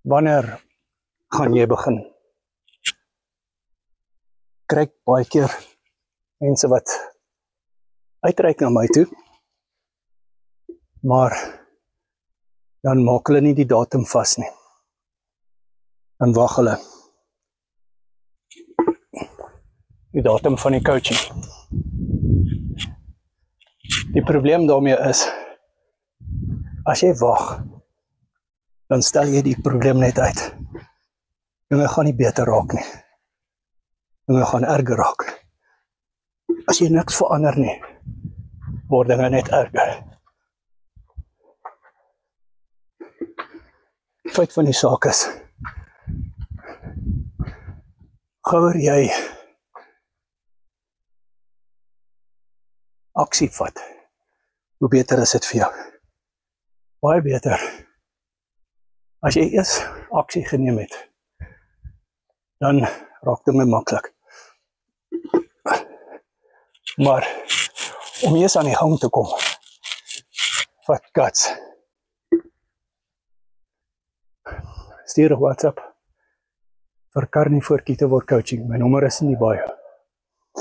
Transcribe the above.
Wanneer gaan jy begin? Kry ek baie keer mense wat uitreik na my toe, maar dan maak hulle nie die datum vas nie. Dan wag hulle die datum van die coaching. Die probleem daarmee is, as jy wag, dan stel jy die probleem net uit. Dinge gaan nie beter raak nie. Dinge gaan erger raak. As jy niks verander nie, word dinge net erger. Die feit van die saak is, gouer jy aksie vat, hoe beter is dit vir jou? Baie beter. As jy eers aksie geneem het, dan raak dinge maklik. Maar om eers aan die gang te kom, vat guts. Stuur 'n WhatsApp vir Carnie voor Kietewoord Coaching. My nommer is in die bio.